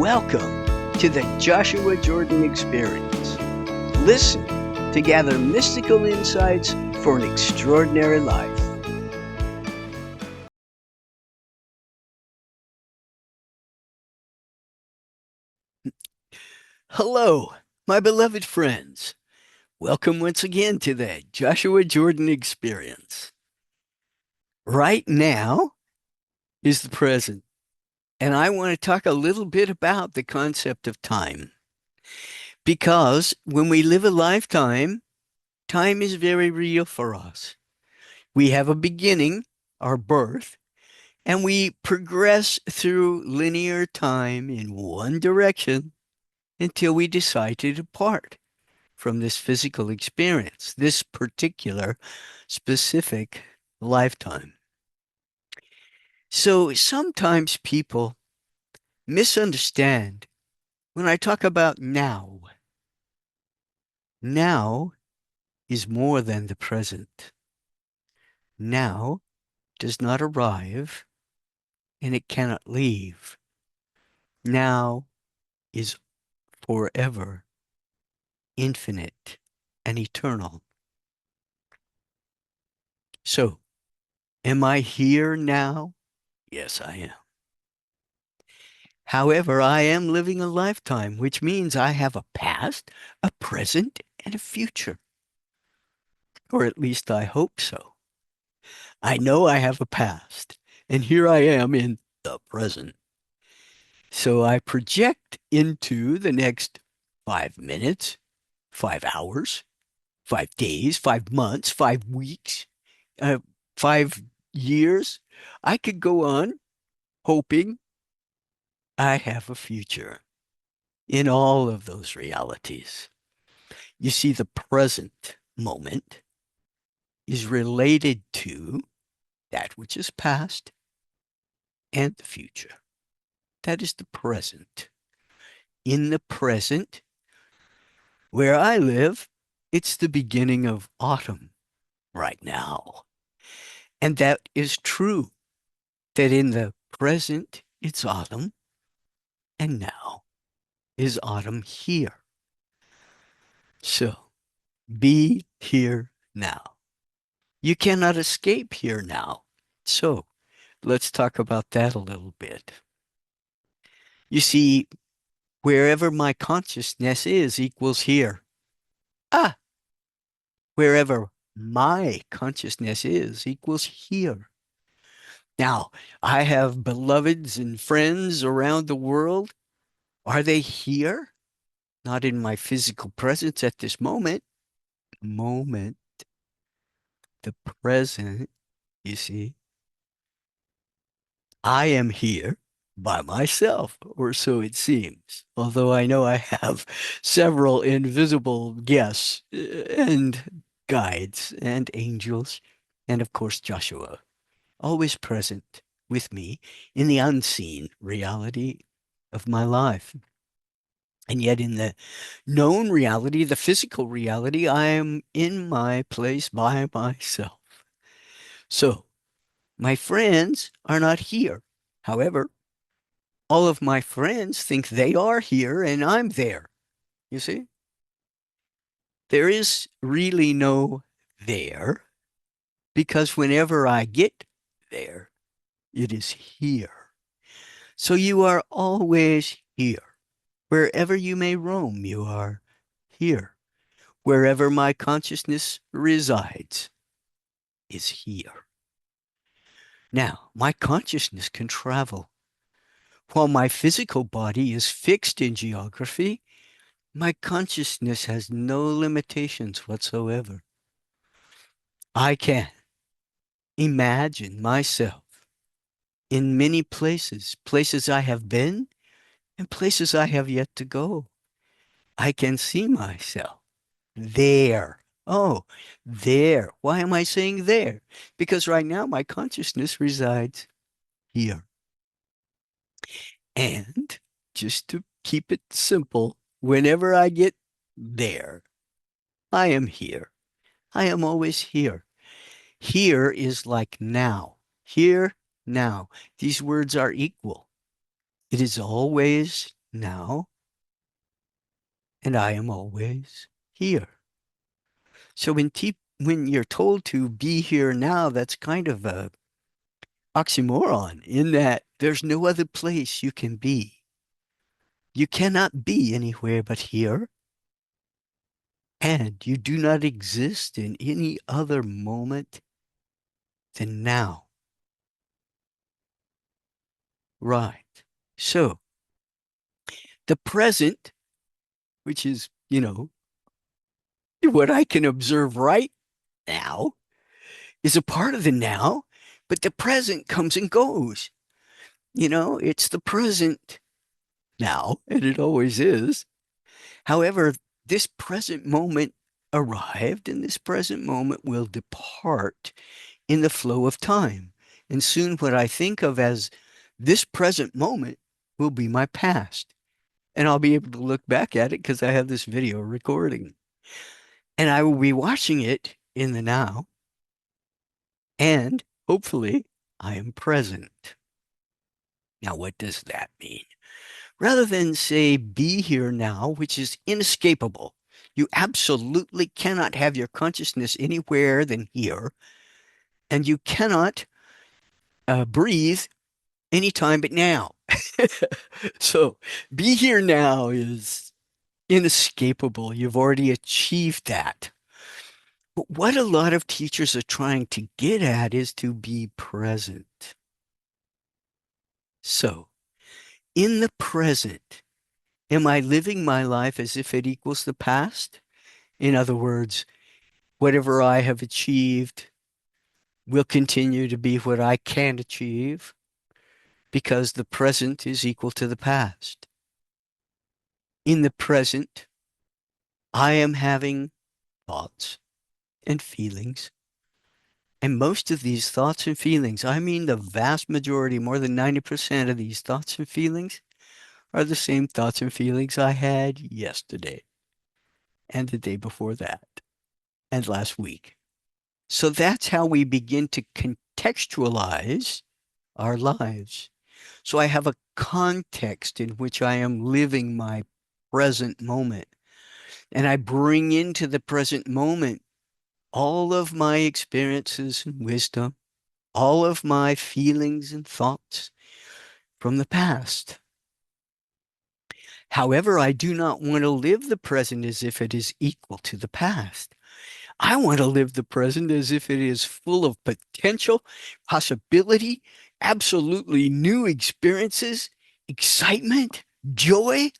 Welcome to the Joshua Jordan Experience. Listen to gather mystical insights for an extraordinary life. Hello, my beloved friends. Welcome once again to the Joshua Jordan Experience. Right now is the present, and I want to talk a little bit about the concept of time. Because when we live a lifetime, time is very real for us. We have a beginning, our birth, and we progress through linear time in one direction until we decide to depart from this physical experience, this particular specific lifetime. So sometimes people misunderstand when I talk about now. Now is more than the present. Now does not arrive and it cannot leave. Now is forever, infinite, and eternal. So, am I here now? Yes, I am. However, I am living a lifetime, which means I have a past, a present, and a future. Or at least I hope so. I know I have a past, and here I am in the present. So I project into the next 5 minutes, 5 hours, 5 days, 5 months, 5 weeks, uh, 5 years. I could go on hoping I have a future in all of those realities. You see, the present moment is related to that which is past and the future. That is the present. In the present, where I live, it's the beginning of autumn right now. And that is true, that in the present, it's autumn, and now is autumn here. So be here now. You cannot escape here now. So let's talk about that a little bit. You see, wherever my consciousness is equals here. Ah, wherever my consciousness is equals here. Now, I have beloveds and friends around the world. Are they here? Not in my physical presence at this moment. Moment, the present, you see. I am here by myself, or so it seems, although I know I have several invisible guests and guides and angels, and of course Joshua, always present with me in the unseen reality of my life. And yet in the known reality, the physical reality, I am in my place by myself. So my friends are not here. However, all of my friends think they are here and I'm there. You see? There is really no there because whenever I get there, it is here. So you are always here. Wherever you may roam, you are here. Wherever my consciousness resides is here. Now, my consciousness can travel. While my physical body is fixed in geography, my consciousness has no limitations whatsoever. I can imagine myself in many places, places I have been and places I have yet to go. I can see myself there. Oh, there. Why am I saying there? Because right now my consciousness resides here. And just to keep it simple, whenever I get there, I am here. I am always here. Here is like now. Here, now. These words are equal. It is always now, and I am always here. So when you're told to be here now, that's kind of a oxymoron in that there's no other place you can be. You cannot be anywhere but here, and you do not exist in any other moment than now. Right. So the present, which is, what I can observe right now, is a part of the now, but the present comes and goes. It's the present now, and it always is. However, this present moment arrived, and this present moment will depart in the flow of time. And soon, what I think of as this present moment will be my past. And I'll be able to look back at it because I have this video recording. And I will be watching it in the now, and hopefully, I am present. Now, what does that mean? Rather than say be here now, which is inescapable, you absolutely cannot have your consciousness anywhere than here, and you cannot breathe anytime but now. So be here now is inescapable. You've already achieved that. But what a lot of teachers are trying to get at is to be present. So in the present, am I living my life as if it equals the past? In other words, whatever I have achieved will continue to be what I can achieve because the present is equal to the past. In the present, I am having thoughts and feelings. And most of these thoughts and feelings, I mean the vast majority, more than 90% of these thoughts and feelings, are the same thoughts and feelings I had yesterday and the day before that and last week. So that's how we begin to contextualize our lives. So I have a context in which I am living my present moment. And I bring into the present moment all of my experiences and wisdom, all of my feelings and thoughts from the past. However, I do not want to live the present as if it is equal to the past. I want to live the present as if it is full of potential, possibility, absolutely new experiences, excitement, joy.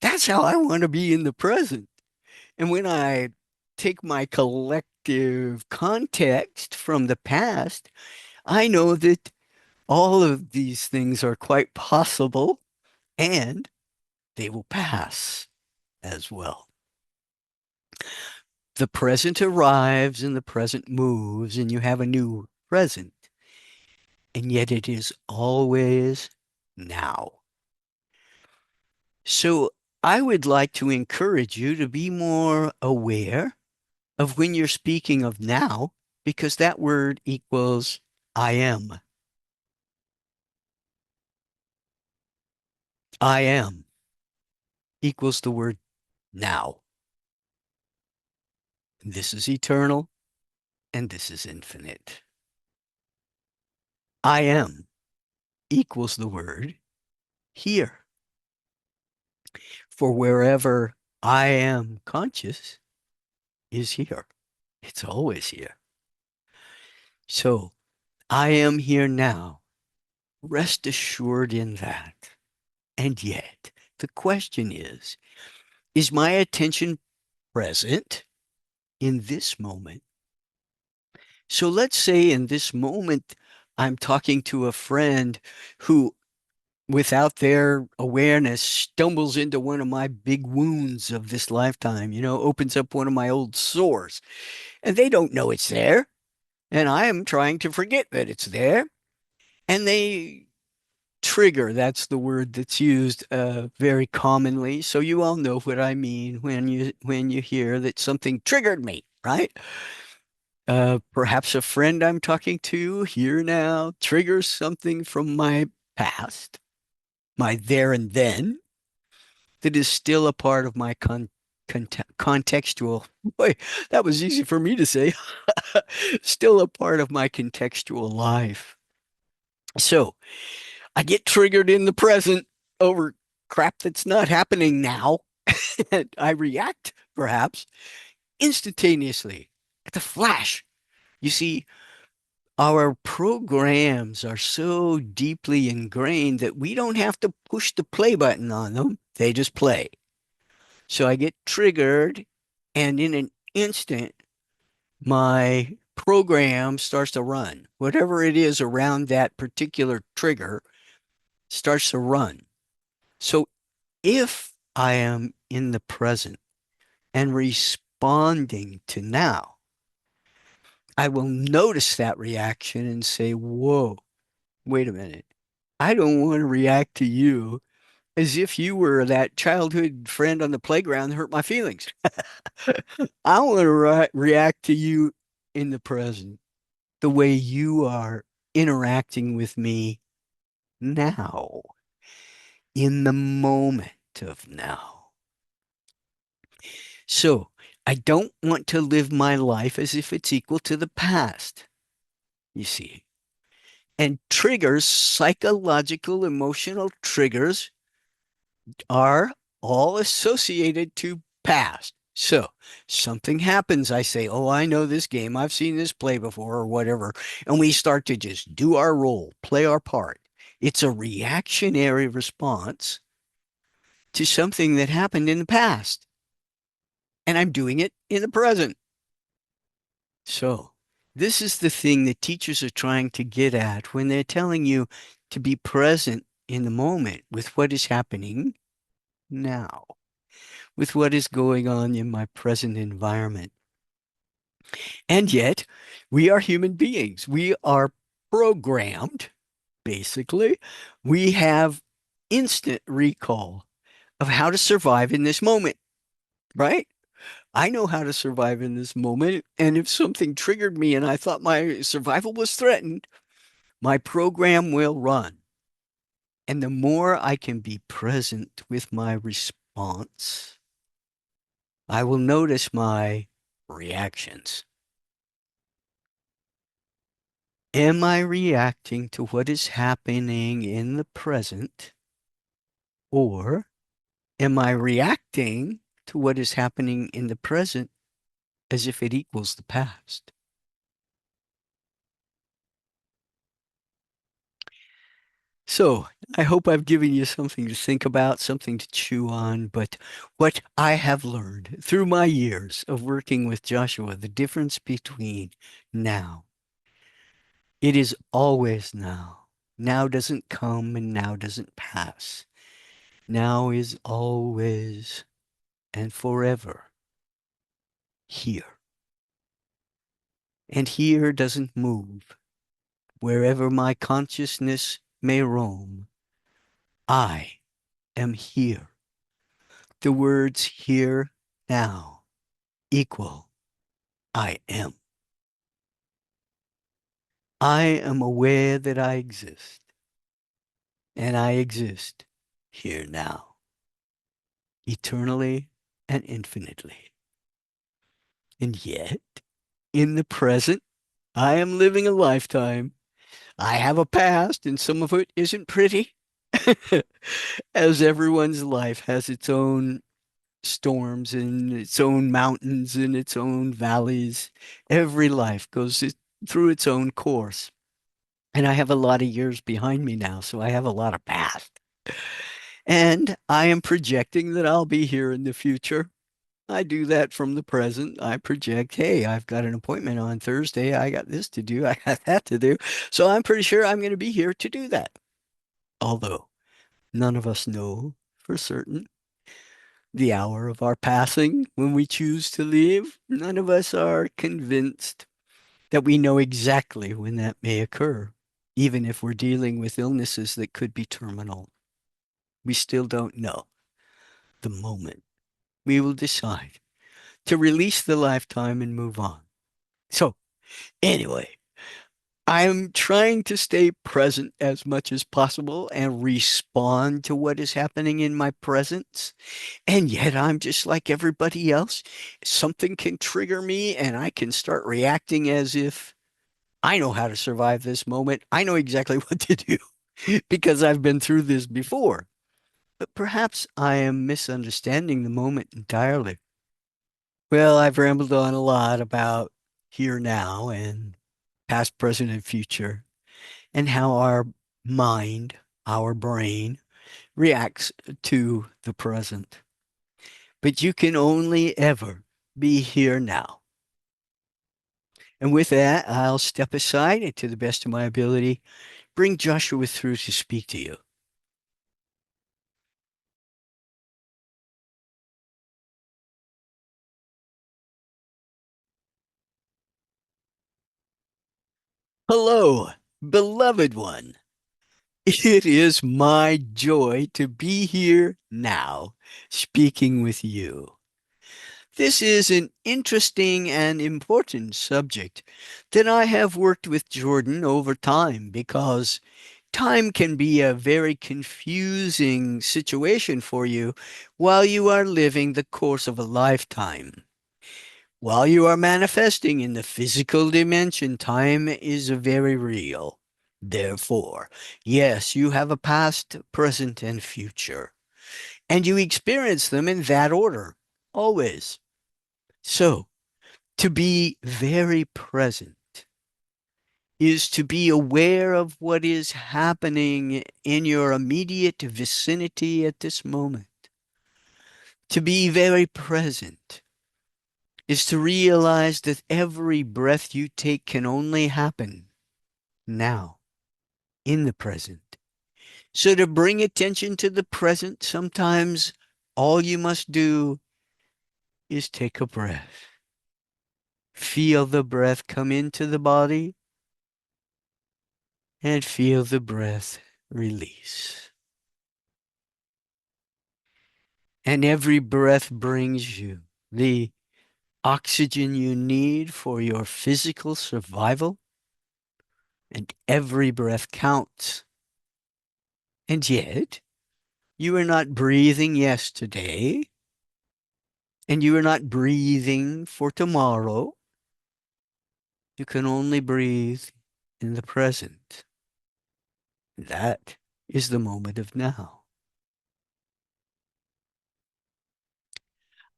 That's how I want to be in the present. And when I take my collective context from the past, I know that all of these things are quite possible and they will pass as well. The present arrives and the present moves, and you have a new present, and yet it is always now. So I would like to encourage you to be more aware of when you're speaking of now, because that word equals I am. I am equals the word now. This is eternal and this is infinite. I am equals the word here. For wherever I am conscious is here. It's always here. So I am here now. Rest assured in that. And yet, the question is my attention present in this moment? So let's say in this moment, I'm talking to a friend who, without their awareness, stumbles into one of my big wounds of this lifetime, opens up one of my old sores, and they don't know it's there. And I am trying to forget that it's there. And they trigger, that's the word that's used very commonly. So you all know what I mean when you hear that something triggered me, right? Perhaps a friend I'm talking to here now triggers something from my past, my there and then. that is still a part of my contextual. Boy, that was easy for me to say. Still a part of my contextual life. So I get triggered in the present over crap that's not happening now. And I react, perhaps, instantaneously at the flash. You see, our programs are so deeply ingrained that we don't have to push the play button on them. They just play. So I get triggered, and in an instant, my program starts to run. Whatever it is around that particular trigger starts to run. So if I am in the present and responding to now, I will notice that reaction and say, whoa, wait a minute. I don't want to react to you as if you were that childhood friend on the playground that hurt my feelings. I want to react to you in the present, the way you are interacting with me now, in the moment of now. So I don't want to live my life as if it's equal to the past, you see. And triggers, psychological, emotional triggers, are all associated to past. So something happens. I say, oh, I know this game. I've seen this play before or whatever. And we start to just do our role, play our part. It's a reactionary response to something that happened in the past. And I'm doing it in the present. So this is the thing that teachers are trying to get at when they're telling you to be present in the moment with what is happening now, with what is going on in my present environment. And yet, we are human beings. We are programmed, basically. We have instant recall of how to survive in this moment, right? I know how to survive in this moment. And if something triggered me and I thought my survival was threatened, my program will run. And the more I can be present with my response, I will notice my reactions. Am I reacting to what is happening in the present, or am I reacting to what is happening in the present as if it equals the past? So I hope I've given you something to think about, something to chew on. But what I have learned through my years of working with Joshua, the difference between now, it is always now. Now doesn't come and now doesn't pass. Now is always and forever here. And here doesn't move. Wherever my consciousness may roam, I am here. The words here, now equal I am. I am aware that I exist, and I exist here now, eternally and infinitely. And yet, in the present, I am living a lifetime. I have a past, and some of it isn't pretty, as everyone's life has its own storms and its own mountains and its own valleys. Every life goes through its own course. And I have a lot of years behind me now, so I have a lot of past. And I am projecting that I'll be here in the future. I do that from the present. I project, hey, I've got an appointment on Thursday. I got this to do. I got that to do. So I'm pretty sure I'm going to be here to do that. Although none of us know for certain the hour of our passing when we choose to leave. None of us are convinced that we know exactly when that may occur, even if we're dealing with illnesses that could be terminal. We still don't know the moment we will decide to release the lifetime and move on. So, anyway, I'm trying to stay present as much as possible and respond to what is happening in my presence. And yet I'm just like everybody else. Something can trigger me and I can start reacting as if I know how to survive this moment. I know exactly what to do because I've been through this before. But perhaps I am misunderstanding the moment entirely. Well, I've rambled on a lot about here now and past, present, and future, and how our mind, our brain, reacts to the present. But you can only ever be here now. And with that, I'll step aside and to the best of my ability, bring Joshua through to speak to you. Hello, beloved one. It is my joy to be here now, speaking with you. This is an interesting and important subject that I have worked with Jordan over time because time can be a very confusing situation for you while you are living the course of a lifetime. While you are manifesting in the physical dimension, time is very real. Therefore, yes, you have a past, present, and future, and you experience them in that order, always. So, to be very present is to be aware of what is happening in your immediate vicinity at this moment. To be very present is to realize that every breath you take can only happen now, in the present. So to bring attention to the present, sometimes all you must do is take a breath. Feel the breath come into the body and feel the breath release. And every breath brings you the oxygen you need for your physical survival, and every breath counts. And yet, you are not breathing yesterday, and you are not breathing for tomorrow. You can only breathe in the present. That is the moment of now.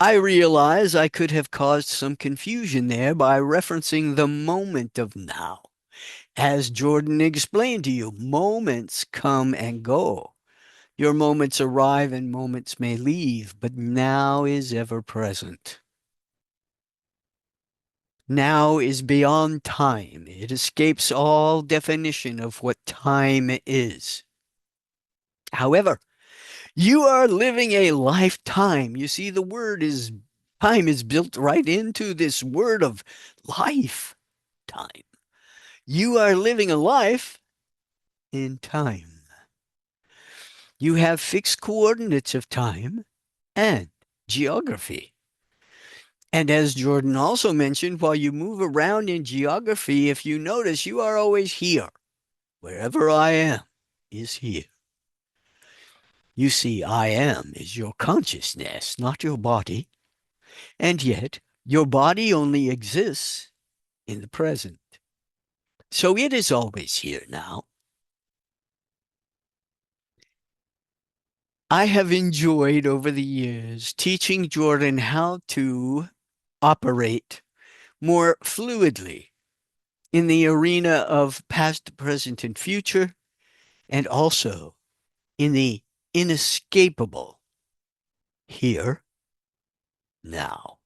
I realize I could have caused some confusion there by referencing the moment of now. As Jordan explained to you, moments come and go. Your moments arrive and moments may leave, but now is ever present. Now is beyond time. It escapes all definition of what time is. However, you are living a lifetime. You see, the word is time is built right into this word of life time. You are living a life in time. You have fixed coordinates of time and geography. And as Jordan also mentioned, while you move around in geography, if you notice, you are always here. Wherever I am is here. You see, I am is your consciousness, not your body. And yet, your body only exists in the present. So it is always here now. I have enjoyed over the years teaching Jordan how to operate more fluidly in the arena of past, present, and future, and also in the inescapable here, now.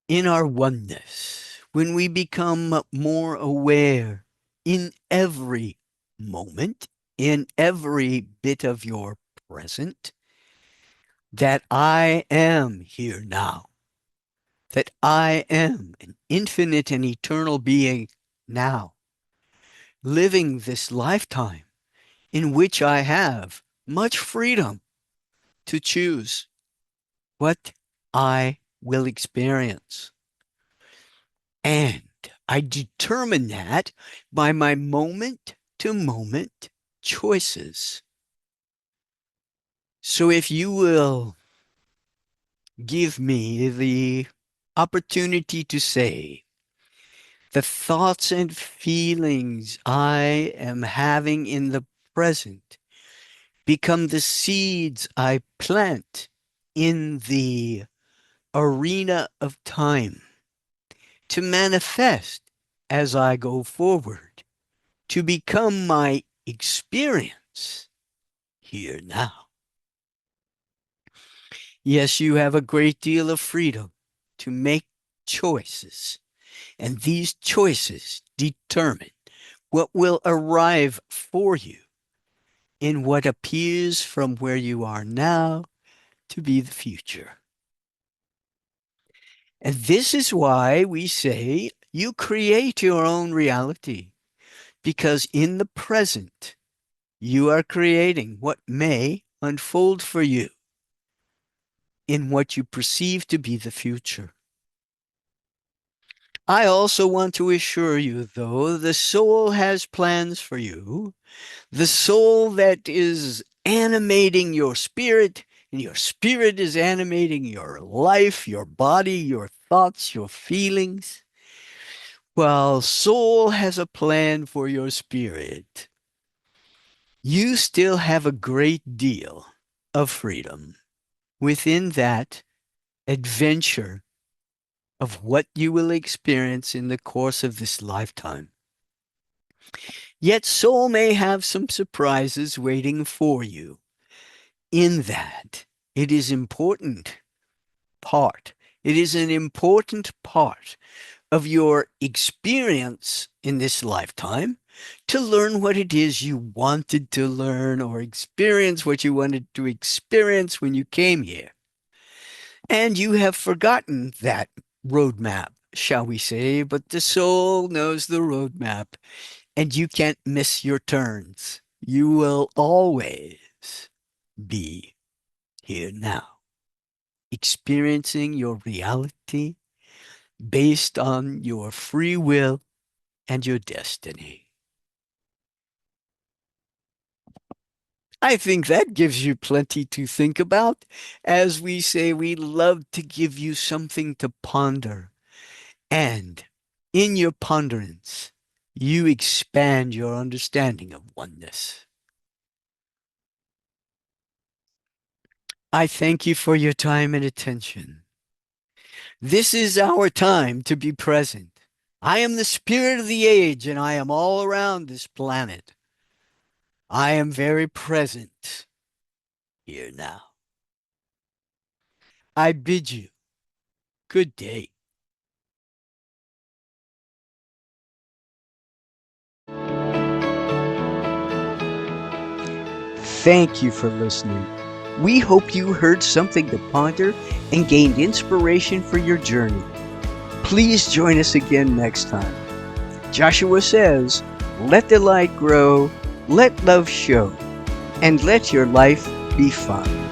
In our oneness, when we become more aware in every moment, in every bit of your present, that I am here now, that I am an infinite and eternal being now, living this lifetime in which I have much freedom to choose what I will experience. And I determine that by my moment-to-moment choices. So if you will give me the opportunity to say, the thoughts and feelings I am having in the present become the seeds I plant in the arena of time to manifest as I go forward, to become my experience here now. Yes, you have a great deal of freedom to make choices, and these choices determine what will arrive for you in what appears from where you are now to be the future. And this is why we say you create your own reality, because in the present, you are creating what may unfold for you in what you perceive to be the future. I also want to assure you, though, the soul has plans for you. The soul that is animating your spirit, and your spirit is animating your life, your body, your thoughts, your feelings. Well, soul has a plan for your spirit. You still have a great deal of freedom within that adventure of what you will experience in the course of this lifetime. Yet soul may have some surprises waiting for you. In that, it is important part. It is an important part of your experience in this lifetime to learn what it is you wanted to learn or experience what you wanted to experience when you came here. And you have forgotten that roadmap, shall we say, but the soul knows the roadmap, and you can't miss your turns. You will always be here now, experiencing your reality based on your free will and your destiny. I think that gives you plenty to think about. As we say, we love to give you something to ponder. And in your ponderance, you expand your understanding of oneness. I thank you for your time and attention. This is our time to be present. I am the spirit of the age, and I am all around this planet. I am very present here now. I bid you good day. Thank you for listening. We hope you heard something to ponder and gained inspiration for your journey. Please join us again next time. Joshua says, let the light grow, let love show, and let your life be fun.